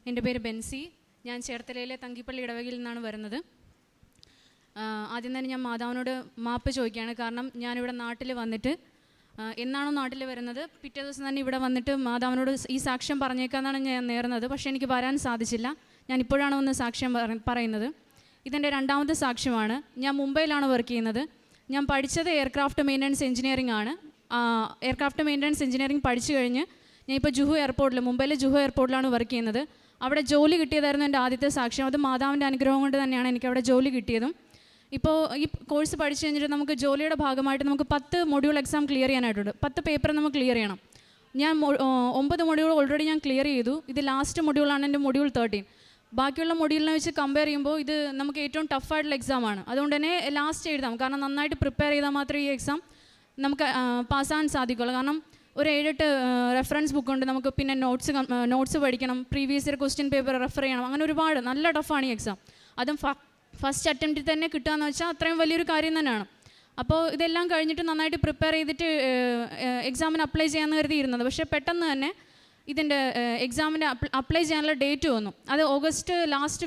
എൻ്റെ പേര് ബെൻസി. ഞാൻ ചേർത്തലയിലെ തങ്കിപ്പള്ളി ഇടവകയിൽ നിന്നാണ് വരുന്നത്. ആദ്യം തന്നെ ഞാൻ മാതാവിനോട് മാപ്പ് ചോദിക്കുകയാണ്. കാരണം ഞാനിവിടെ നാട്ടിൽ വന്നിട്ട് എന്നാണോ നാട്ടിൽ വരുന്നത് പിറ്റേ ദിവസം തന്നെ ഇവിടെ വന്നിട്ട് മാതാവിനോട് ഈ സാക്ഷ്യം പറഞ്ഞേക്കാന്നാണ് ഞാൻ നേർന്നത്. പക്ഷേ എനിക്ക് വരാൻ സാധിച്ചില്ല. ഞാൻ ഇപ്പോഴാണ് ഒന്ന് സാക്ഷ്യം പറയുന്നത്. ഇതെൻ്റെ രണ്ടാമത്തെ സാക്ഷ്യമാണ്. ഞാൻ മുംബൈയിലാണ് വർക്ക് ചെയ്യുന്നത്. ഞാൻ പഠിച്ചത് എയർക്രാഫ്റ്റ് മെയിൻ്റനൻസ് എഞ്ചിനീയറിംഗ് ആണ്. എയർക്രാഫ്റ്റ് മെയിൻ്റനൻസ് എഞ്ചിനീയറിംഗ് പഠിച്ചു കഴിഞ്ഞ് ഞാൻ ഇപ്പോൾ ജുഹു എയർപോർട്ടിൽ, മുംബൈയിലെ ജുഹു എയർപോർട്ടിലാണ് വർക്ക് ചെയ്യുന്നത്. അവിടെ ജോലി കിട്ടിയതായിരുന്നു എൻ്റെ ആദ്യത്തെ സാക്ഷ്യം. അത് മാതാവിൻ്റെ അനുഗ്രഹം കൊണ്ട് തന്നെയാണ് എനിക്ക് അവിടെ ജോലി കിട്ടിയതും. ഇപ്പോൾ ഈ കോഴ്സ് പഠിച്ചു കഴിഞ്ഞിട്ട് നമുക്ക് ജോലിയുടെ ഭാഗമായിട്ട് നമുക്ക് 10 മൊഡ്യൂൾ എക്സാം ക്ലിയർ ചെയ്യാനായിട്ടുണ്ട്. 10 പേപ്പർ നമുക്ക് ക്ലിയർ ചെയ്യണം. ഞാൻ 9 മൊഡ്യൂൾ ഓൾറെഡി ഞാൻ ക്ലിയർ ചെയ്തു. ഇത് ലാസ്റ്റ് മൊഡ്യൂളാണ് എൻ്റെ മൊഡ്യൂൾ 13. ബാക്കിയുള്ള മൊഡ്യൂളിനെ വെച്ച് കമ്പയർ ചെയ്യുമ്പോൾ ഇത് നമുക്ക് ഏറ്റവും ടഫായിട്ടുള്ള എക്സാമാണ്. അതുകൊണ്ട് തന്നെ ലാസ്റ്റ് എഴുതാം. കാരണം നന്നായിട്ട് പ്രിപ്പയർ ചെയ്താൽ മാത്രമേ ഈ എക്സാം നമുക്ക് പാസ്സാകാൻ സാധിക്കുള്ളൂ. കാരണം ഒരു 7-8 റെഫറൻസ് ബുക്കുണ്ട്. നമുക്ക് പിന്നെ നോട്ട്സ് പഠിക്കണം, previous year question paper refer ചെയ്യണം. അങ്ങനെ ഒരുപാട് നല്ല ടഫാണ് ഈ എക്സാം. അതും ഫസ്റ്റ് അറ്റംപ്റ്റിൽ തന്നെ കിട്ടുകയെന്ന് വെച്ചാൽ അത്രയും വലിയൊരു കാര്യം തന്നെയാണ്. അപ്പോൾ ഇതെല്ലാം കഴിഞ്ഞിട്ട് നന്നായിട്ട് പ്രിപ്പയർ ചെയ്തിട്ട് എക്സാമിന് അപ്ലൈ ചെയ്യാമെന്ന് കരുതിയിരുന്നത്. പക്ഷേ പെട്ടെന്ന് തന്നെ ഇതിൻ്റെ എക്സാമിന് അപ്ലൈ ചെയ്യാനുള്ള ഡേറ്റ് വന്നു. അത് ഓഗസ്റ്റ് ലാസ്റ്റ്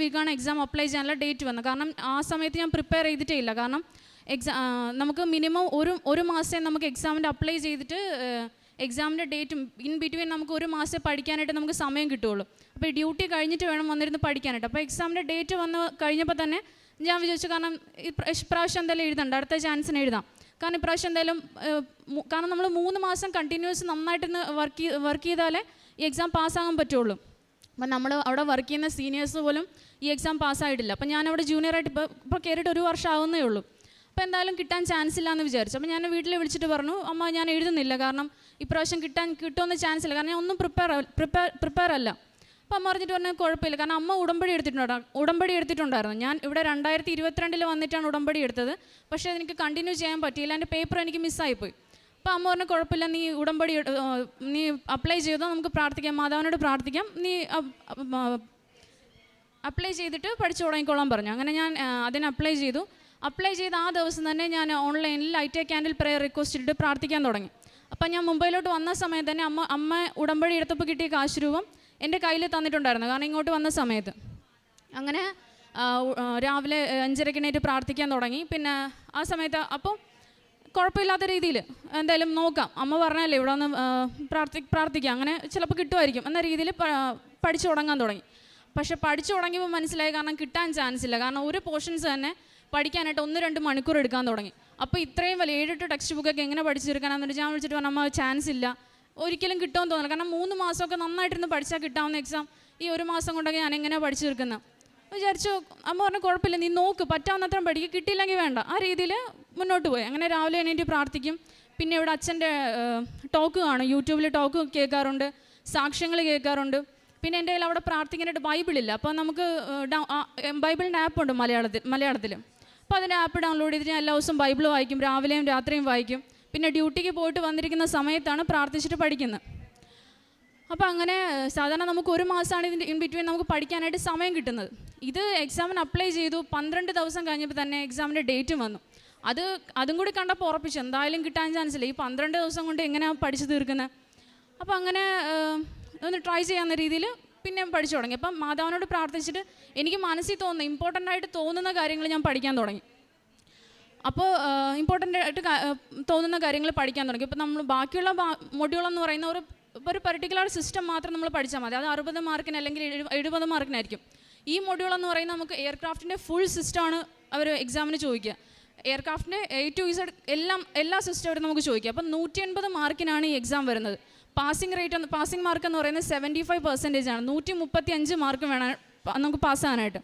വീക്കാണ് എക്സാം അപ്ലൈ ചെയ്യാനുള്ള ഡേറ്റ് വന്നത്. കാരണം ആ സമയത്ത് ഞാൻ പ്രിപ്പയർ ചെയ്തിട്ടേ ഇല്ല. കാരണം നമുക്ക് മിനിമം ഒരു മാസം നമുക്ക് എക്സാമിൻ്റെ അപ്ലൈ ചെയ്തിട്ട് എക്സാമിൻ്റെ ഡേറ്റും ഇൻ ബിറ്റ്വീൻ നമുക്ക് ഒരു മാസം പഠിക്കാനായിട്ട് നമുക്ക് സമയം കിട്ടുകയുള്ളൂ. അപ്പോൾ ഈ ഡ്യൂട്ടി കഴിഞ്ഞിട്ട് വേണം വന്നിരുന്ന് പഠിക്കാനായിട്ട്. അപ്പോൾ എക്സാമിൻ്റെ ഡേറ്റ് കഴിഞ്ഞപ്പോൾ തന്നെ ഞാൻ വിചാരിച്ചു, കാരണം ഇപ്രാവശ്യം എന്തായാലും എഴുതണ്ട, അടുത്ത ചാൻസിന് എഴുതാം. കാരണം ഇപ്രാവശ്യം എന്തായാലും കാരണം നമ്മൾ 3 മാസം കണ്ടിന്യൂസ് നന്നായിട്ടിന്ന് വർക്ക് ചെയ്താലേ ഈ എക്സാം പാസ്സാകാൻ പറ്റുള്ളൂ. അപ്പം നമ്മൾ അവിടെ വർക്ക് ചെയ്യുന്ന സീനിയേഴ്സ് പോലും ഈ എക്സാം പാസ്സായിട്ടില്ല. അപ്പം ഞാനവിടെ ജൂനിയറായിട്ട് ഇപ്പോൾ കയറിയിട്ട് 1 വർഷം ആവുന്നേ ഉള്ളൂ. അപ്പോൾ എന്തായാലും കിട്ടാൻ ചാൻസ് ഇല്ല എന്ന് വിചാരിച്ചു. അപ്പോൾ ഞാൻ വീട്ടിൽ വിളിച്ചിട്ട് പറഞ്ഞു, അമ്മ ഞാൻ എഴുതുന്നില്ല, കാരണം ഇപ്രാവശ്യം കിട്ടുമെന്ന് ചാൻസ് ഇല്ല, കാരണം ഞാൻ ഒന്നും പ്രിപ്പയർ അല്ല. അപ്പോൾ അമ്മ പറഞ്ഞിട്ട് പറഞ്ഞാൽ കുഴപ്പമില്ല, കാരണം അമ്മ ഉടമ്പടി എടുത്തിട്ടുണ്ടായിരുന്നു. ഞാൻ ഇവിടെ 2022 വന്നിട്ടാണ് ഉടമ്പടി എടുത്തത്. പക്ഷേ എനിക്ക് കണ്ടിന്യൂ ചെയ്യാൻ പറ്റിയില്ല, എൻ്റെ പേപ്പർ എനിക്ക് മിസ്സായിപ്പോയി. അപ്പോൾ അമ്മ പറഞ്ഞു കുഴപ്പമില്ല, നീ അപ്ലൈ ചെയ്തോ, നമുക്ക് പ്രാർത്ഥിക്കാം, മാതാവിനോട് പ്രാർത്ഥിക്കാം, നീ അപ്ലൈ ചെയ്തിട്ട് പഠിച്ചു തുടങ്ങിക്കോളാൻ പറഞ്ഞു. അങ്ങനെ ഞാൻ അതിന് അപ്ലൈ ചെയ്തു ആ ദിവസം തന്നെ ഞാൻ ഓൺലൈനിൽ light A candle prayer request ഇട്ട് പ്രാർത്ഥിക്കാൻ തുടങ്ങി. അപ്പം ഞാൻ മുംബൈയിലോട്ട് വന്ന സമയത്ത് തന്നെ അമ്മ ഉടമ്പടി എടുത്തപ്പോൾ കിട്ടിയ കാശ് രൂപം എൻ്റെ കയ്യിൽ തന്നിട്ടുണ്ടായിരുന്നു, കാരണം ഇങ്ങോട്ട് വന്ന സമയത്ത്. അങ്ങനെ രാവിലെ 5:30 എണീറ്റ് പ്രാർത്ഥിക്കാൻ തുടങ്ങി. പിന്നെ ആ സമയത്ത് അപ്പോൾ കുഴപ്പമില്ലാത്ത രീതിയിൽ എന്തായാലും നോക്കാം, അമ്മ പറഞ്ഞല്ലേ ഇവിടെ വന്ന് പ്രാർത്ഥിക്കാം, അങ്ങനെ ചിലപ്പോൾ കിട്ടുമായിരിക്കും എന്ന രീതിയിൽ പഠിച്ചു തുടങ്ങാൻ തുടങ്ങി. പക്ഷേ പഠിച്ചു തുടങ്ങിയപ്പോൾ മനസ്സിലായി, കാരണം കിട്ടാൻ ചാൻസ് ഇല്ല. കാരണം ഒരു പോർഷൻസ് തന്നെ പഠിക്കാനായിട്ട് 1-2 മണിക്കൂർ എടുക്കാൻ തുടങ്ങി. അപ്പോൾ ഇത്രയും വലിയ 7-8 ടെക്സ്റ്റ് ബുക്കൊക്കെ എങ്ങനെ പഠിച്ചെടുക്കാനാണെന്ന് ഞാൻ വിളിച്ചിട്ട് പറഞ്ഞു, അമ്മ ചാൻസ് ഇല്ല, ഒരിക്കലും കിട്ടുമെന്ന് തോന്നില്ല. കാരണം 3 മാസമൊക്കെ നന്നായിട്ടിരുന്ന് പഠിച്ചാൽ കിട്ടാവുന്ന എക്സാം ഈ 1 മാസം കൊണ്ടൊക്കെ ഞാൻ എങ്ങനെയാണ് പഠിച്ചു തീർക്കുന്നത് വിചാരിച്ചു. അമ്മ പറഞ്ഞു കുഴപ്പമില്ല, നീ നോക്ക്, പറ്റാവുന്നത്രയും പഠിക്കുക, കിട്ടിയില്ലെങ്കിൽ വേണ്ട, ആ രീതിയിൽ മുന്നോട്ട് പോയി. അങ്ങനെ രാവിലെ എണീറ്റ് പ്രാർത്ഥിക്കും. പിന്നെ ഇവിടെ അച്ഛൻ്റെ ടോക്ക് കാണും, യൂട്യൂബിൽ ടോക്ക് കേൾക്കാറുണ്ട്, സാക്ഷ്യങ്ങൾ കേൾക്കാറുണ്ട്. പിന്നെ എൻ്റെ കയ്യിൽ അവിടെ പ്രാർത്ഥിക്കാനായിട്ട് ബൈബിളില്ല. അപ്പോൾ നമുക്ക് ബൈബിളിൻ്റെ ആപ്പുണ്ട് മലയാളത്തിൽ. അപ്പോൾ അതിൻ്റെ ആപ്പ് ഡൗൺലോഡ് ചെയ്തിട്ട് ഞാൻ എല്ലാ ദിവസവും ബൈബിൾ വായിക്കും, രാവിലെയും രാത്രിയും വായിക്കും. പിന്നെ ഡ്യൂട്ടിക്ക് പോയിട്ട് വന്നിരിക്കുന്ന സമയത്താണ് പ്രാർത്ഥിച്ചിട്ട് പഠിക്കുന്നത്. അപ്പോൾ അങ്ങനെ സാധാരണ നമുക്ക് 1 മാസമാണ് ഇതിൻ്റെ ഇൻ ബിറ്റ്വീൻ നമുക്ക് പഠിക്കാനായിട്ട് സമയം കിട്ടുന്നത്. ഇത് എക്സാമിന് അപ്ലൈ ചെയ്തു, 12 ദിവസം കഴിഞ്ഞപ്പോൾ തന്നെ എക്സാമിൻ്റെ ഡേറ്റും വന്നു. അതും കൂടി കണ്ടപ്പോൾ ഉറപ്പിച്ചു, എന്തായാലും കിട്ടാൻ ചാൻസ് ഇല്ല, ഈ 12 ദിവസം കൊണ്ട് എങ്ങനെയാണ് പഠിച്ചു തീർക്കുന്നത്. അപ്പോൾ അങ്ങനെ ഒന്ന് ട്രൈ ചെയ്യാവുന്ന രീതിയിൽ പിന്നെ പഠിച്ചു തുടങ്ങി. അപ്പം മാതാവിനോട് പ്രാർത്ഥിച്ചിട്ട് എനിക്ക് മനസ്സിൽ ഇമ്പോർട്ടൻ്റ് ആയിട്ട് തോന്നുന്ന കാര്യങ്ങൾ ഞാൻ പഠിക്കാൻ തുടങ്ങി. അപ്പോൾ ഇമ്പോർട്ടൻ്റ് ആയിട്ട് തോന്നുന്ന കാര്യങ്ങൾ പഠിക്കാൻ തുടങ്ങി. ഇപ്പോൾ നമ്മൾ ബാക്കിയുള്ള മൊഡ്യൂളെന്ന് പറയുന്ന ഒരു പർട്ടിക്കുലർ സിസ്റ്റം മാത്രം നമ്മൾ പഠിച്ചാൽ മതി. അത് 60 മാർക്കിന് അല്ലെങ്കിൽ 70 മാർക്കിനായിരിക്കും. ഈ മൊഡ്യൂളെന്ന് പറയുന്നത് നമുക്ക് എയർക്രാഫ്റ്റിൻ്റെ ഫുൾ സിസ്റ്റമാണ് അവർ എക്സാമിന് ചോദിക്കുക. എയർക്രാഫ്റ്റിൻ്റെ A to Z എല്ലാ സിസ്റ്റം അവർ നമുക്ക് ചോദിക്കുക. അപ്പം 180 മാർക്കിനാണ് ഈ എക്സാം വരുന്നത്. പാസിംഗ് മാർക്ക് എന്ന് പറയുന്നത് 75% ആണ്. 135 മാർക്ക് വേണം നമുക്ക് പാസ്സാകാനായിട്ട്.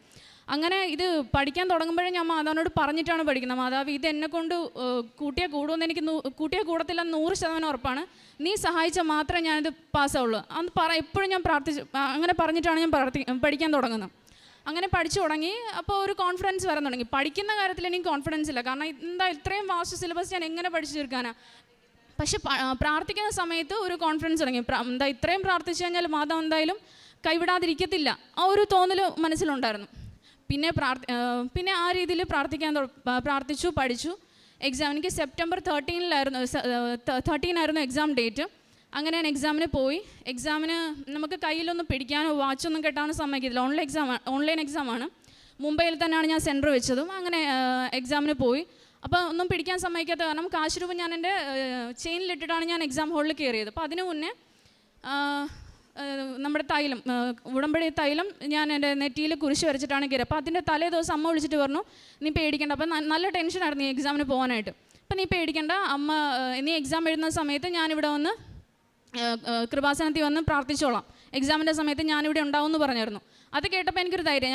അങ്ങനെ ഇത് പഠിക്കാൻ തുടങ്ങുമ്പോഴേ ഞാൻ മാതാവിനോട് പറഞ്ഞിട്ടാണ് പഠിക്കുന്നത്, മാതാവ് ഇത് എന്നെക്കൊണ്ട് കൂട്ടിയാൽ കൂടുമെന്ന് എനിക്ക് കൂട്ടിയാൽ കൂടത്തില്ല 100% ഉറപ്പാണ്, നീ സഹായിച്ചാൽ മാത്രമേ ഞാനിത് പാസ്സാവുള്ളൂ അന്ന് എപ്പോഴും ഞാൻ അങ്ങനെ പറഞ്ഞിട്ടാണ് ഞാൻ പഠിക്കാൻ തുടങ്ങുന്നത്. അങ്ങനെ പഠിച്ചു തുടങ്ങി. അപ്പോൾ ഒരു കോൺഫിഡൻസ് വരാൻ തുടങ്ങി. പഠിക്കുന്ന കാര്യത്തിൽ എനിക്ക് കോൺഫിഡൻസ് ഇല്ല, കാരണം ഇത്രയും വാസ്റ്റ് സിലബസ് ഞാൻ എങ്ങനെ പഠിച്ചു തീർക്കാനാണ്. പക്ഷെ പ്രാർത്ഥിക്കുന്ന സമയത്ത് ഒരു കോൺഫിഡൻസ് തുടങ്ങി. ഇത്രയും പ്രാർത്ഥിച്ചു കഴിഞ്ഞാൽ മാതാവ് എന്തായാലും കൈവിടാതിരിക്കത്തില്ല, ആ ഒരു തോന്നൽ മനസ്സിലുണ്ടായിരുന്നു. പിന്നെ ആ രീതിയിൽ പ്രാർത്ഥിച്ചു, പഠിച്ചു. എക്സാം എനിക്ക് സെപ്റ്റംബർ 13 ആയിരുന്നു എക്സാം ഡേറ്റ്. അങ്ങനെ ഞാൻ എക്സാമിന് പോയി. എക്സാമിന് നമുക്ക് കയ്യിലൊന്നും പിടിക്കാനോ വാച്ചൊന്നും കെട്ടാനോ സമ്മതിക്കത്തില്ല. ഓൺലൈൻ എക്സാമാണ്. മുംബൈയിൽ തന്നെയാണ് ഞാൻ സെൻറ്റർ വെച്ചതും. അങ്ങനെ എക്സാമിന് പോയി. അപ്പോൾ ഒന്നും പിടിക്കാൻ സമ്മതിക്കാത്ത കാരണം കാശ് രൂപ ഞാൻ എൻ്റെ ചെയിനിലിട്ടിട്ടാണ് ഞാൻ എക്സാം ഹാളിൽ കയറിയത്. അപ്പോൾ അതിനു മുന്നേ നമ്മുടെ തൈലം, ഉടമ്പടി തൈലം ഞാൻ എൻ്റെ നെറ്റിയിൽ കുരിശ് വരച്ചിട്ടാണ് കയറിയത്. അപ്പോൾ അതിൻ്റെ തലേ ദിവസം അമ്മ വിളിച്ചിട്ട് പറഞ്ഞു, നീ പേടിക്കണ്ട. അപ്പോൾ നല്ല ടെൻഷനായിരുന്നു ഈ എക്സാമിന് പോകാനായിട്ട്. അപ്പം നീ പേടിക്കണ്ട, അമ്മ നീ എക്സാം എഴുതുന്ന സമയത്ത് ഞാനിവിടെ വന്ന് കൃപാസനത്തിൽ വന്ന് പ്രാർത്ഥിച്ചോളാം, എക്സാമിൻ്റെ സമയത്ത് ഞാനിവിടെ ഉണ്ടാവും എന്ന് പറഞ്ഞായിരുന്നു. അത് കേട്ടപ്പോൾ എനിക്കൊരു ധൈര്യം.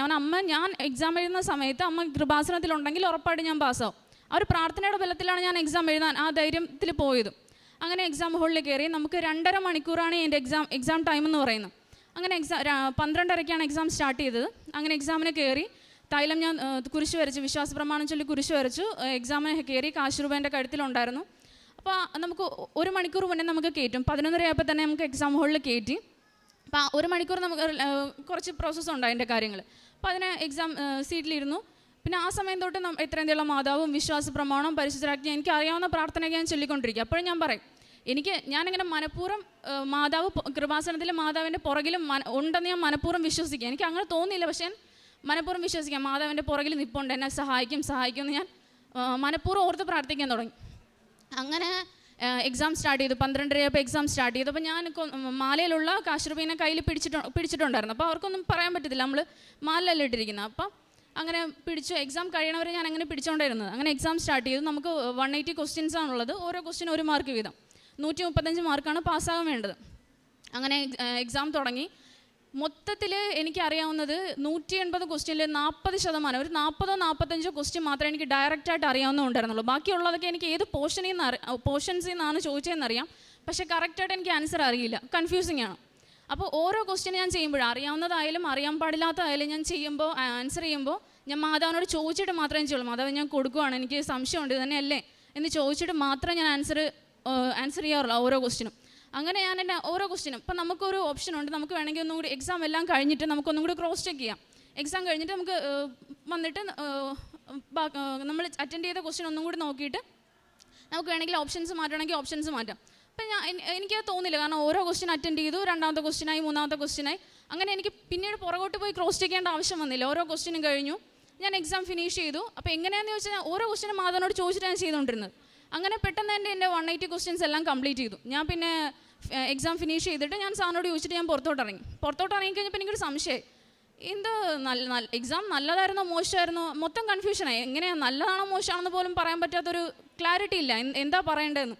ഞാൻ എക്സാം എഴുതുന്ന സമയത്ത് അമ്മ കൃപാസനത്തിലുണ്ടെങ്കിൽ ഉറപ്പായിട്ട് ഞാൻ പാസ്സാവും. ആ ഒരു പ്രാർത്ഥനയുടെ ബലത്തിലാണ് ഞാൻ എക്സാം എഴുതാൻ ആ ധൈര്യത്തിൽ പോയത്. അങ്ങനെ എക്സാം ഹാളിൽ കയറി. നമുക്ക് 2.5 മണിക്കൂറാണ് എൻ്റെ എക്സാം ടൈം എന്ന് പറയുന്നത്. അങ്ങനെ 12:30ക്കാണ് എക്സാം സ്റ്റാർട്ട് ചെയ്തത്. അങ്ങനെ എക്സാമിന് കയറി. തൈലം ഞാൻ കുരിശ് വരച്ചു, വിശ്വാസ പ്രമാണം ചൊല്ലി കുരിശ് വരച്ചു. എക്സാമിന് കയറി. കാശ് രൂപ എൻ്റെ കഴുത്തിലുണ്ടായിരുന്നു. അപ്പോൾ നമുക്ക് 1 മണിക്കൂർ മുന്നേ നമുക്ക് കയറ്റും. 11:30 ആയപ്പോൾ തന്നെ നമുക്ക് എക്സാം ഹാളിൽ കയറ്റി. അപ്പോൾ 1 മണിക്കൂർ നമുക്ക് കുറച്ച് പ്രോസസ്സുണ്ട് അതിൻ്റെ കാര്യങ്ങൾ. അപ്പോൾ അതിന് എക്സാം സീറ്റിലിരുന്നു. പിന്നെ ആ സമയം തൊട്ട് എത്രയും തീയുള്ള മാതാവും വിശ്വാസ പ്രമാണം പരിശുദ്ധരാജ്ഞ എനിക്ക് അറിയാവുന്ന പ്രാർത്ഥനയൊക്കെ ഞാൻ ചൊല്ലിക്കൊണ്ടിരിക്കുക. അപ്പോഴും ഞാൻ പറയും, ഞാനിങ്ങനെ മനഃപൂർവ്വം മാതാവ് കൃപാസനത്തിൽ മാതാവിൻ്റെ പുറകിലും ഉണ്ടെന്ന് ഞാൻ മനഃപൂർവ്വം വിശ്വസിക്കുക. എനിക്ക് അങ്ങനെ തോന്നിയില്ല, പക്ഷേ മനഃപൂർവ്വം വിശ്വസിക്കാം മാതാവിൻ്റെ പുറകിൽ നിൽപ്പുണ്ട്, എന്നെ സഹായിക്കും എന്ന് ഞാൻ മനഃപൂർവ്വം ഓർത്ത് പ്രാർത്ഥിക്കാൻ തുടങ്ങി. അങ്ങനെ എക്സാം സ്റ്റാർട്ട് ചെയ്തു. 12:30 ആയപ്പോൾ എക്സാം സ്റ്റാർട്ട് ചെയ്തു. അപ്പോൾ ഞാൻ മാലയിലുള്ള കാശ് രൂപേനെ കയ്യിൽ പിടിച്ചിട്ടുണ്ടായിരുന്നു. അപ്പോൾ അവർക്കൊന്നും പറയാൻ പറ്റത്തില്ല, നമ്മൾ മാലയല്ല ഇട്ടിരിക്കുന്നത്. അപ്പം അങ്ങനെ പിടിച്ചു. എക്സാം കഴിയണവരെ ഞാൻ അങ്ങനെ പിടിച്ചുകൊണ്ടിരുന്നത്. അങ്ങനെ എക്സാം സ്റ്റാർട്ട് ചെയ്തു. നമുക്ക് 180 ക്വസ്റ്റ്യൻസ് ആണുള്ളത്. ഓരോ ക്വസ്റ്റ്യൻ 1 മാർക്ക് വീതം, 135 മാർക്കാണ് പാസ്സാകാൻ വേണ്ടത്. അങ്ങനെ എക്സാം തുടങ്ങി. മൊത്തത്തിൽ എനിക്കറിയാവുന്നത് 180 ക്വസ്റ്റ്യനിൽ 40%, ഒരു 40-45 ക്വസ്റ്റ്യൻ മാത്രമേ എനിക്ക് ഡയറക്റ്റായിട്ട് അറിയാവുന്നതുണ്ടായിരുന്നുള്ളൂ. ബാക്കിയുള്ളതൊക്കെ എനിക്ക് ഏത് പോർഷൻസിൽ നിന്നാണ് ചോദിച്ചതെന്നറിയാം, പക്ഷേ കറക്റ്റായിട്ട് എനിക്ക് ആൻസർ അറിയില്ല, കൺഫ്യൂസിങ് ആണ്. അപ്പോൾ ഓരോ ക്വസ്റ്റ്യൻ ഞാൻ ചെയ്യുമ്പോഴും, അറിയാവുന്നതായാലും അറിയാൻ പാടില്ലാത്തതായാലും ഞാൻ ആൻസർ ചെയ്യുമ്പോൾ ഞാൻ മാതാവിനോട് ചോദിച്ചിട്ട് മാത്രമേ ചെയ്യുള്ളൂ. മാതാവ് ഞാൻ കൊടുക്കുകയാണ്, എനിക്ക് സംശയമുണ്ട്, ഇത് തന്നെയല്ലേ എന്ന് ചോദിച്ചിട്ട് മാത്രമേ ഞാൻ ആൻസർ ചെയ്യാറുള്ളൂ ഓരോ ക്വസ്റ്റ്യനും. അങ്ങനെ ഞാൻ എൻ്റെ ഓരോ ക്വസ്റ്റ്യനും ഇപ്പം നമുക്കൊരു ഓപ്ഷനുണ്ട്, നമുക്ക് വേണമെങ്കിൽ ഒന്നും കൂടി എക്സാം എല്ലാം കഴിഞ്ഞിട്ട് നമുക്കൊന്നും കൂടി ക്രോസ് ചെക്ക് ചെയ്യാം. എക്സാം കഴിഞ്ഞിട്ട് നമുക്ക് വന്നിട്ട് നമ്മൾ അറ്റൻഡ് ചെയ്ത ക്വസ്റ്റ്യൻ ഒന്നും കൂടി നോക്കിയിട്ട് നമുക്ക് വേണമെങ്കിൽ ഓപ്ഷൻസ് മാറ്റണമെങ്കിൽ ഓപ്ഷൻസ് മാറ്റാം. അപ്പം എനിക്കത് തോന്നില്ല, കാരണം ഓരോ ക്വസ്റ്റ്യൻ അറ്റൻഡ് ചെയ്തു, 2ാമത്തെ ക്വസ്റ്റ്യനായി, 3ാമത്തെ ക്വസ്റ്റ്യനായി. അങ്ങനെ എനിക്ക് പിന്നീട് പുറകോട്ട് പോയി ക്രോസ് ചെക്ക് ചെയ്യേണ്ട ആവശ്യം വന്നില്ല. ഓരോ ക്വസ്റ്റ്യനും കഴിഞ്ഞു, ഞാൻ എക്സാം ഫിനിഷ് ചെയ്തു. അപ്പോൾ എങ്ങനെയാണെന്ന് ചോദിച്ചാൽ ഓരോ ക്വസ്റ്റ്യനും മാതാവിനോട് ചോദിച്ചിട്ട് ഞാൻ ചെയ്തുകൊണ്ടിരുന്നത്. അങ്ങനെ പെട്ടെന്ന് തന്നെ എൻ്റെ 180 ക്വസ്റ്റ്യൻസ് എല്ലാം കംപ്ലീറ്റ് ചെയ്തു. ഞാൻ പിന്നെ എക്സാം ഫിനിഷ് ചെയ്തിട്ട് ഞാൻ സാറിനോട് ചോദിച്ചിട്ട് ഞാൻ പുറത്തോട്ട് ഇറങ്ങിക്കഴിഞ്ഞപ്പോൾ എനിക്കൊരു സംശയം, എക്സാം നല്ലതായിരുന്നോ മോശമായിരുന്നോ, മൊത്തം കൺഫ്യൂഷനായി. എങ്ങനെയാണ് നല്ലതാണോ മോശമാണെന്ന് പോലും പറയാൻ പറ്റാത്തൊരു ക്ലാരിറ്റി ഇല്ല, എന്താ പറയേണ്ടതെന്ന്.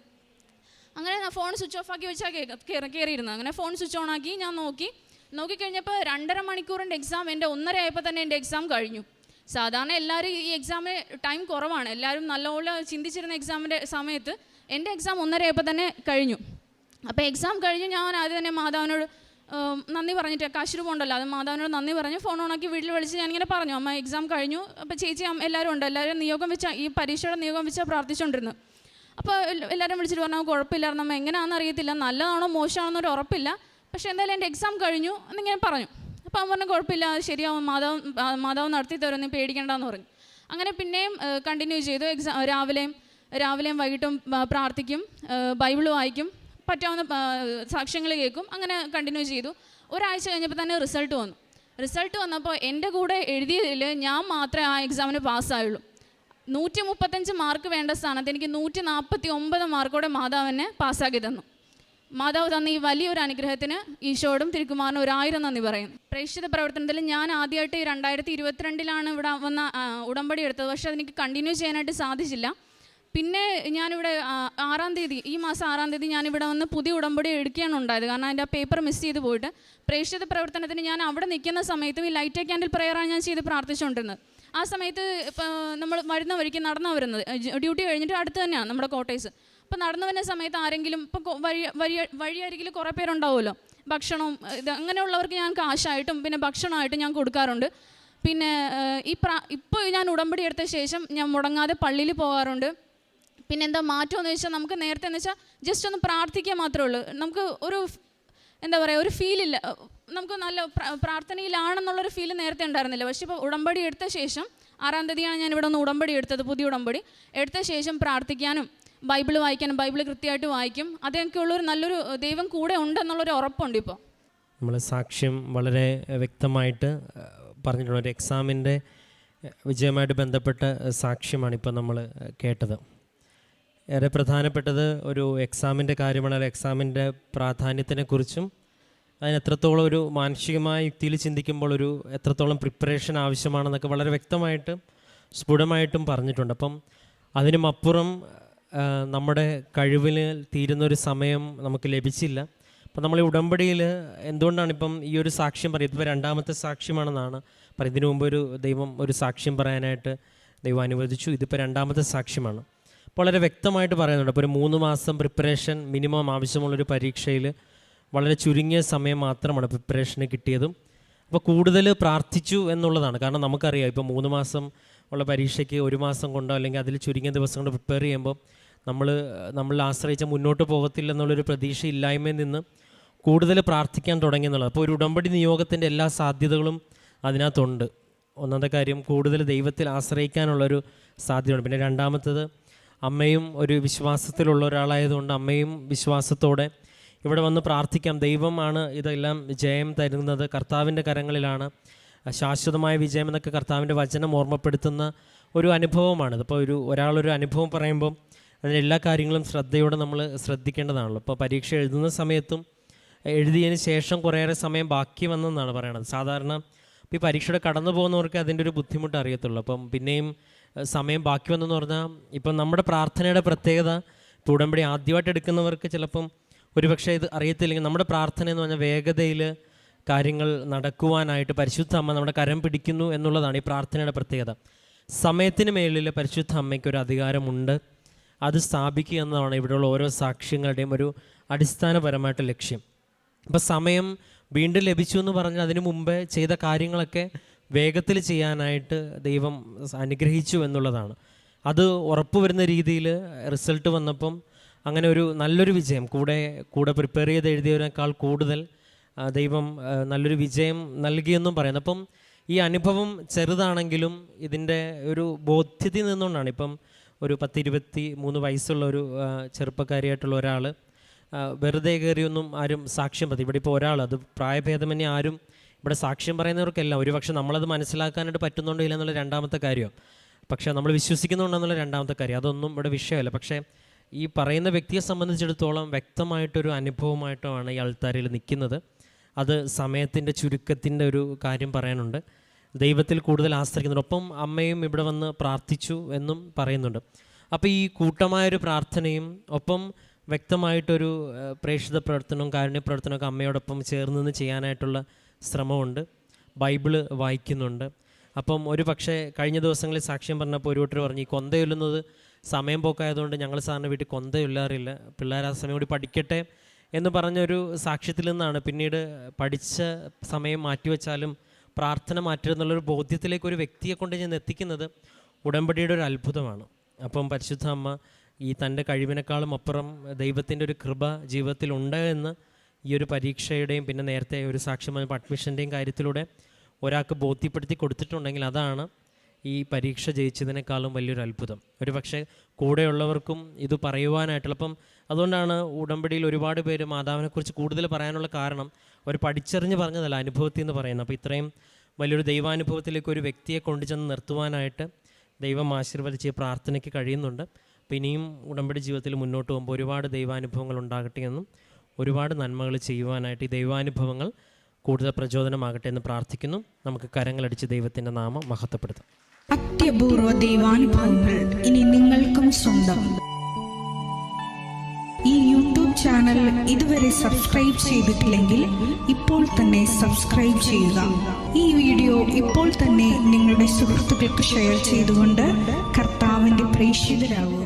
അങ്ങനെ ഞാൻ ഫോൺ സ്വിച്ച് ഓഫ് ആക്കി വെച്ചാൽ കയറിയിരുന്നത്. അങ്ങനെ ഫോൺ സ്വിച്ച് ഓൺ ആക്കി ഞാൻ നോക്കിക്കഴിഞ്ഞപ്പോൾ 2.5 മണിക്കൂറിൻ്റെ എക്സാം എൻ്റെ 1:30 ആയപ്പോൾ തന്നെ എൻ്റെ എക്സാം കഴിഞ്ഞു. സാധാരണ എല്ലാവരും ഈ എക്സാമിന് ടൈം കുറവാണ്, എല്ലാവരും നല്ലപോലെ ചിന്തിച്ചിരുന്ന എക്സാമിൻ്റെ സമയത്ത് എൻ്റെ എക്സാം 1:30 ആയപ്പോൾ തന്നെ കഴിഞ്ഞു. അപ്പോൾ എക്സാം കഴിഞ്ഞ് ഞാൻ ആദ്യം തന്നെ മാതാവിനോട് നന്ദി പറഞ്ഞിട്ട്, കാശ് രൂപ ഉണ്ടല്ലോ, അത് മാതാവിനോട് നന്ദി പറഞ്ഞ് ഫോൺ ഓണാക്കി വീട്ടിൽ വിളിച്ച് ഞാനിങ്ങനെ പറഞ്ഞു, അമ്മ എക്സാം കഴിഞ്ഞു, അപ്പോൾ ചേച്ചി എല്ലാവരും ഉണ്ട്, എല്ലാവരും ഈ പരീക്ഷയുടെ നിയോഗം വെച്ചാൽ പ്രാർത്ഥിച്ചുകൊണ്ടിരുന്നു. അപ്പോൾ എല്ലാവരും വിളിച്ചിട്ട് പറഞ്ഞാൽ കുഴപ്പമില്ലായിരുന്നു അമ്മ, എങ്ങനെയാണെന്ന് അറിയത്തില്ല, നല്ലതാണോ മോശമാണെന്നൊരു ഉറപ്പില്ല, പക്ഷേ എന്തായാലും എൻ്റെ എക്സാം കഴിഞ്ഞു എന്നിങ്ങനെ പറഞ്ഞു. അപ്പോൾ അവൻ പറഞ്ഞു കുഴപ്പമില്ല, അത് ശരിയാവും, മാതാവ് നടത്തി തരും, നീ പേടിക്കേണ്ടെന്ന് പറഞ്ഞു. അങ്ങനെ പിന്നെയും കണ്ടിന്യൂ ചെയ്തു. രാവിലെയും വൈകിട്ടും പ്രാർത്ഥിക്കും, ബൈബിൾ വായിക്കും, പറ്റാവുന്ന സാക്ഷ്യങ്ങൾ കേൾക്കും. അങ്ങനെ കണ്ടിന്യൂ ചെയ്തു. ഒരാഴ്ച കഴിഞ്ഞപ്പോൾ തന്നെ റിസൾട്ട് വന്നപ്പോൾ എൻ്റെ കൂടെ എഴുതിയതിൽ ഞാൻ മാത്രമേ ആ എക്സാമിന് പാസ്സായുള്ളൂ. 135 മാർക്ക് വേണ്ട സ്ഥാനത്ത് എനിക്ക് 149 മാർക്കോടെ മാതാവിനെ പാസ്സാക്കി തന്നു. മാതാവ് തന്ന ഈ വലിയൊരു അനുഗ്രഹത്തിന് ഈശോയോടും തിരുക്കുമാറിനും 1000 നന്ദി പറയുന്നു. പ്രേക്ഷിത പ്രവർത്തനത്തിൽ ഞാൻ ആദ്യമായിട്ട് 2022 ഇവിടെ വന്ന ഉടമ്പടി എടുത്തത്, പക്ഷേ അതെനിക്ക് കണ്ടിന്യൂ ചെയ്യാനായിട്ട് സാധിച്ചില്ല. പിന്നെ ഞാനിവിടെ 6-ാം തീയതി, ഈ മാസം 6-ാം തീയതി ഞാനിവിടെ വന്ന് പുതിയ ഉടമ്പടി എടുക്കുകയാണ് ഉണ്ടായത്. കാരണം അതിൻ്റെ ആ പേപ്പർ മിസ് ചെയ്ത് പോയിട്ട് പ്രേക്ഷിത പ്രവർത്തനത്തിന് ഞാൻ അവിടെ നിൽക്കുന്ന സമയത്തും ഈ ലൈറ്റ് ക്യാൻഡിൽ പ്രെയറാണ് ഞാൻ ചെയ്ത് പ്രാർത്ഥിച്ചുകൊണ്ടിരുന്നത്. ആ സമയത്ത് ഇപ്പോൾ നമ്മൾ വരുന്ന വഴിക്ക് നടന്നാണ് വരുന്നത്, ഡ്യൂട്ടി കഴിഞ്ഞിട്ട് അടുത്ത് തന്നെയാണ് നമ്മുടെ ക്വാർട്ടേഴ്സ്. അപ്പോൾ നടന്നു വരുന്ന സമയത്ത് ആരെങ്കിലും ഇപ്പോൾ വഴിയരികിൽ കുറേ പേരുണ്ടാവുമല്ലോ, ഭക്ഷണവും അങ്ങനെയുള്ളവർക്ക് ഞാൻ കാശായിട്ടും പിന്നെ ഭക്ഷണമായിട്ടും ഞാൻ കൊടുക്കാറുണ്ട്. പിന്നെ ഇപ്പോൾ ഞാൻ ഉടമ്പടി എടുത്ത ശേഷം ഞാൻ മുടങ്ങാതെ പള്ളിയിൽ പോകാറുണ്ട്. പിന്നെ എന്താ മാറ്റമെന്ന് വെച്ചാൽ, നമുക്ക് നേരത്തെ എന്ന് വെച്ചാൽ ജസ്റ്റ് ഒന്ന് പ്രാർത്ഥിക്കുക മാത്രമേ ഉള്ളൂ, നമുക്ക് ഒരു ഫീലില്ല, നമുക്ക് നല്ല പ്രാർത്ഥനയിലാണെന്നുള്ളൊരു ഫീല് നേരത്തെ ഉണ്ടായിരുന്നില്ല. പക്ഷേ ഇപ്പോൾ ഉടമ്പടി എടുത്ത ശേഷം 6-ാം തീയതിയാണ് ഞാൻ ഇവിടെ ഒന്ന് ഉടമ്പടി എടുത്തത്, പുതിയ ഉടമ്പടി എടുത്ത ശേഷം പ്രാർത്ഥിക്കാനും ബൈബിൾ വായിക്കാനും ബൈബിൾ കൃത്യമായിട്ട് വായിക്കും. അതൊക്കെയുള്ളൊരു നല്ലൊരു ദൈവം കൂടെ ഉണ്ടെന്നുള്ളൊരു ഉറപ്പുണ്ട്. ഇപ്പോൾ നമ്മൾ സാക്ഷ്യം വളരെ വ്യക്തമായിട്ട് പറഞ്ഞിട്ടുണ്ട്. ഒരു എക്സാമിൻ്റെ വിജയമായിട്ട് ബന്ധപ്പെട്ട സാക്ഷ്യമാണ് ഇപ്പോൾ നമ്മൾ കേട്ടത്. ഏറെ പ്രധാനപ്പെട്ടത് ഒരു എക്സാമിൻ്റെ കാര്യമാണ്. അല്ലെങ്കിൽ എക്സാമിൻ്റെ പ്രാധാന്യത്തിനെക്കുറിച്ചും അതിന് എത്രത്തോളം ഒരു മാനസികമായ യുക്തിയിൽ ചിന്തിക്കുമ്പോൾ ഒരു എത്രത്തോളം പ്രിപ്പറേഷൻ ആവശ്യമാണെന്നൊക്കെ വളരെ വ്യക്തമായിട്ടും സ്ഫുടമായിട്ടും പറഞ്ഞിട്ടുണ്ട്. അപ്പം അതിനുമപ്പുറം നമ്മുടെ കഴിവിൽ തീരുന്നൊരു സമയം നമുക്ക് ലഭിച്ചില്ല. അപ്പം നമ്മൾ ഈ ഉടമ്പടിയിൽ എന്തുകൊണ്ടാണ് ഇപ്പം ഈ ഒരു സാക്ഷ്യം പറയുന്നത്? ഇപ്പോൾ രണ്ടാമത്തെ സാക്ഷ്യമാണെന്നാണ് പറയുന്നത്. ഇതിനു മുമ്പ് ദൈവം ഒരു സാക്ഷ്യം പറയാനായിട്ട് ദൈവം അനുവദിച്ചു. ഇതിപ്പോൾ രണ്ടാമത്തെ സാക്ഷ്യമാണ്. അപ്പോൾ വളരെ വ്യക്തമായിട്ട് പറയുന്നുണ്ട്. അപ്പോൾ ഒരു 3 മാസം പ്രിപ്പറേഷൻ മിനിമം ആവശ്യമുള്ളൊരു പരീക്ഷയിൽ വളരെ ചുരുങ്ങിയ സമയം മാത്രമാണ് പ്രിപ്പറേഷന് കിട്ടിയതും. അപ്പോൾ കൂടുതൽ പ്രാർത്ഥിച്ചു എന്നുള്ളതാണ്. കാരണം നമുക്കറിയാം ഇപ്പോൾ 3 മാസം ഉള്ള പരീക്ഷയ്ക്ക് 1 മാസം കൊണ്ടോ അല്ലെങ്കിൽ അതിൽ ചുരുങ്ങിയ ദിവസം കൊണ്ട് പ്രിപ്പയർ ചെയ്യുമ്പോൾ നമ്മൾ ആശ്രയിച്ച മുന്നോട്ട് പോകത്തില്ലെന്നുള്ളൊരു പ്രതീക്ഷ ഇല്ലായ്മയിൽ നിന്ന് കൂടുതൽ പ്രാർത്ഥിക്കാൻ തുടങ്ങി എന്നുള്ളത്. അപ്പോൾ ഒരു ഉടമ്പടി നിയോഗത്തിൻ്റെ എല്ലാ സാധ്യതകളും അതിനകത്തുണ്ട്. ഒന്നാമത്തെ കാര്യം കൂടുതൽ ദൈവത്തിൽ ആശ്രയിക്കാനുള്ളൊരു സാധ്യതയുണ്ട്. പിന്നെ രണ്ടാമത്തത് അമ്മയും ഒരു വിശ്വാസത്തിലുള്ള ഒരാളായതുകൊണ്ട് അമ്മയും വിശ്വാസത്തോടെ ഇവിടെ വന്ന് പ്രാർത്ഥിക്കാം. ദൈവമാണ് ഇതെല്ലാം ജയം തരുന്നത്, കർത്താവിൻ്റെ കരങ്ങളിലാണ് ശാശ്വതമായ വിജയം എന്നൊക്കെ കർത്താവിൻ്റെ വചനം ഓർമ്മപ്പെടുത്തുന്ന ഒരു അനുഭവമാണിത്. അപ്പോൾ ഒരാളൊരു അനുഭവം പറയുമ്പോൾ അതിൻ്റെ എല്ലാ കാര്യങ്ങളും ശ്രദ്ധയോടെ നമ്മൾ ശ്രദ്ധിക്കേണ്ടതാണല്ലോ. ഇപ്പോൾ പരീക്ഷ എഴുതുന്ന സമയത്തും എഴുതിയതിന് ശേഷം കുറേയേറെ സമയം ബാക്കി വന്നെന്നാണ് പറയണത്. സാധാരണ ഇപ്പോൾ ഈ പരീക്ഷയുടെ കടന്നു പോകുന്നവർക്ക് അതിൻ്റെ ഒരു ബുദ്ധിമുട്ട് അറിയത്തുള്ളൂ. അപ്പം പിന്നെയും സമയം ബാക്കി വന്നെന്ന് പറഞ്ഞാൽ ഇപ്പം നമ്മുടെ പ്രാർത്ഥനയുടെ പ്രത്യേകത ഇപ്പോൾ ഉടമ്പടി ആദ്യമായിട്ട് എടുക്കുന്നവർക്ക് ചിലപ്പം ഒരുപക്ഷെ ഇത് അറിയത്തില്ലെങ്കിൽ നമ്മുടെ പ്രാർത്ഥന എന്ന് പറഞ്ഞാൽ വേഗതയിൽ കാര്യങ്ങൾ നടക്കുവാനായിട്ട് പരിശുദ്ധ അമ്മ നമ്മുടെ കരം പിടിക്കുന്നു എന്നുള്ളതാണ് ഈ പ്രാർത്ഥനയുടെ പ്രത്യേകത. സമയത്തിന് മേളിൽ പരിശുദ്ധ അമ്മയ്ക്കൊരു അധികാരമുണ്ട്. അത് സ്ഥാപിക്കുക എന്നതാണ് ഇവിടെയുള്ള ഓരോ സാക്ഷ്യങ്ങളുടെയും ഒരു അടിസ്ഥാനപരമായിട്ട് ലക്ഷ്യം. അപ്പോൾ സമയം വീണ്ടും ലഭിച്ചു എന്ന് പറഞ്ഞാൽ അതിനു മുമ്പേ ചെയ്ത കാര്യങ്ങളൊക്കെ വേഗത്തിൽ ചെയ്യാനായിട്ട് ദൈവം അനുഗ്രഹിച്ചു എന്നുള്ളതാണ്. അത് ഉറപ്പുവരുന്ന രീതിയിൽ റിസൾട്ട് വന്നപ്പം അങ്ങനെ ഒരു നല്ലൊരു വിജയം കൂടെ പ്രിപ്പയർ ചെയ്ത് എഴുതിയതിനേക്കാൾ കൂടുതൽ ദൈവം നല്ലൊരു വിജയം നൽകിയെന്നും പറയുന്നു. അപ്പം ഈ അനുഭവം ചെറുതാണെങ്കിലും ഇതിൻ്റെ ഒരു ബോധ്യത്തിൽ നിന്നുകൊണ്ടാണ്. ഇപ്പം ഒരു 10-23 വയസ്സുള്ള ഒരു ചെറുപ്പക്കാരിയായിട്ടുള്ള ഒരാൾ വെറുതെ കയറിയൊന്നും ആരും സാക്ഷ്യം പറയും. ഇവിടെ ഇപ്പോൾ ഒരാൾ അത് പ്രായഭേദമന്യേ ആരും ഇവിടെ സാക്ഷ്യം പറയുന്നവർക്കെല്ലാം ഒരുപക്ഷെ നമ്മളത് മനസ്സിലാക്കാനായിട്ട് പറ്റുന്നുണ്ടോ ഇല്ല എന്നുള്ള രണ്ടാമത്തെ കാര്യം, പക്ഷേ നമ്മൾ വിശ്വസിക്കുന്നുണ്ടെന്നുള്ള രണ്ടാമത്തെ കാര്യം, അതൊന്നും ഇവിടെ വിഷയമല്ല. പക്ഷേ ഈ പറയുന്ന വ്യക്തിയെ സംബന്ധിച്ചിടത്തോളം വ്യക്തമായിട്ടൊരു അനുഭവമായിട്ടാണ് ഈ ആൾത്താരിൽ നിൽക്കുന്നത്. അത് സമയത്തിൻ്റെ ചുരുക്കത്തിൻ്റെ ഒരു കാര്യം പറയാനുണ്ട്. ദൈവത്തിൽ കൂടുതൽ ആശ്രയിക്കുന്നുണ്ട്. ഒപ്പം അമ്മയും ഇവിടെ വന്ന് പ്രാർത്ഥിച്ചു എന്നും പറയുന്നുണ്ട്. അപ്പോൾ ഈ കൂട്ടമായൊരു പ്രാർത്ഥനയും ഒപ്പം വ്യക്തമായിട്ടൊരു പ്രേക്ഷിത പ്രവർത്തനവും കാരുണ്യ പ്രവർത്തനമൊക്കെ അമ്മയോടൊപ്പം ചേർന്ന് നിന്ന് ചെയ്യാനായിട്ടുള്ള ശ്രമമുണ്ട്. ബൈബിള് വായിക്കുന്നുണ്ട്. അപ്പം ഒരു പക്ഷേ കഴിഞ്ഞ ദിവസങ്ങളിൽ സാക്ഷ്യം പറഞ്ഞപ്പോൾ ഒരു കൂട്ടർ പറഞ്ഞു ഈ കൊന്തയൊല്ലുന്നത് സമയം പോക്കായതുകൊണ്ട് ഞങ്ങൾ സാറിന് വീട്ടിൽ കൊന്തയൊല്ലാറില്ല, പിള്ളേർ ആ സമയം കൂടി പഠിക്കട്ടെ എന്ന് പറഞ്ഞൊരു സാക്ഷ്യത്തിൽ നിന്നാണ് പിന്നീട് പഠിച്ച സമയം മാറ്റിവെച്ചാലും പ്രാർത്ഥന മാറ്റരുതെന്നുള്ളൊരു ബോധ്യത്തിലേക്ക് ഒരു വ്യക്തിയെ കൊണ്ട് ഞാൻ എത്തിക്കുന്നത് ഉടമ്പടിയുടെ ഒരു അത്ഭുതമാണ്. അപ്പം പരിശുദ്ധ അമ്മ ഈ തൻ്റെ കഴിവിനേക്കാളും അപ്പുറം ദൈവത്തിൻ്റെ ഒരു കൃപ ജീവിതത്തിലുണ്ട് എന്ന് ഈ ഒരു പരീക്ഷയുടെയും പിന്നെ നേരത്തെ ഒരു സാക്ഷ്യം അഡ്മിഷൻ്റെയും കാര്യത്തിലൂടെ ഒരാൾക്ക് ബോധ്യപ്പെടുത്തി കൊടുത്തിട്ടുണ്ടെങ്കിൽ അതാണ് ഈ പരീക്ഷ ജയിച്ചതിനേക്കാളും വലിയൊരു അത്ഭുതം. ഒരു പക്ഷേ കൂടെയുള്ളവർക്കും ഇത് പറയുവാനായിട്ടുള്ള അപ്പം അതുകൊണ്ടാണ് ഉടമ്പടിയിൽ ഒരുപാട് പേര് മാതാവിനെക്കുറിച്ച് കൂടുതൽ പറയാനുള്ള കാരണം അവർ പഠിച്ചറിഞ്ഞ് പറഞ്ഞതല്ല, അനുഭവത്തിൽ നിന്ന് പറയുന്നത്. അപ്പോൾ ഇത്രയും വലിയൊരു ദൈവാനുഭവത്തിലേക്ക് ഒരു വ്യക്തിയെ കൊണ്ടുചെന്ന് നിർത്തുവാനായിട്ട് ദൈവം ആശീർവദിച്ച് പ്രാർത്ഥനയ്ക്ക് കഴിയുന്നുണ്ട്. അപ്പോൾ ഇനിയും ഉടമ്പടി ജീവിതത്തിൽ മുന്നോട്ട് പോകുമ്പോൾ ഒരുപാട് ദൈവാനുഭവങ്ങൾ ഉണ്ടാകട്ടെ എന്നും ഒരുപാട് നന്മകൾ ചെയ്യുവാനായിട്ട് ഈ ദൈവാനുഭവങ്ങൾ കൂടുതൽ പ്രചോദനമാകട്ടെ എന്ന് പ്രാർത്ഥിക്കുന്നു. നമുക്ക് കരങ്ങളടിച്ച് ദൈവത്തിൻ്റെ നാമം മഹത്വപ്പെടുത്താം. അത്യപൂർവ ദൈവാനുഭവങ്ങൾ ഇനി നിങ്ങൾക്കും സ്വന്തം. ഈ യൂട്യൂബ് ചാനൽ ഇതുവരെ സബ്സ്ക്രൈബ് ചെയ്തിട്ടില്ലെങ്കിൽ ഇപ്പോൾ തന്നെ സബ്സ്ക്രൈബ് ചെയ്യുക. ഈ വീഡിയോ ഇപ്പോൾ തന്നെ നിങ്ങളുടെ സുഹൃത്തുക്കൾക്ക് ഷെയർ ചെയ്തുകൊണ്ട് കർത്താവിൻ്റെ പ്രേക്ഷിതരാകുക.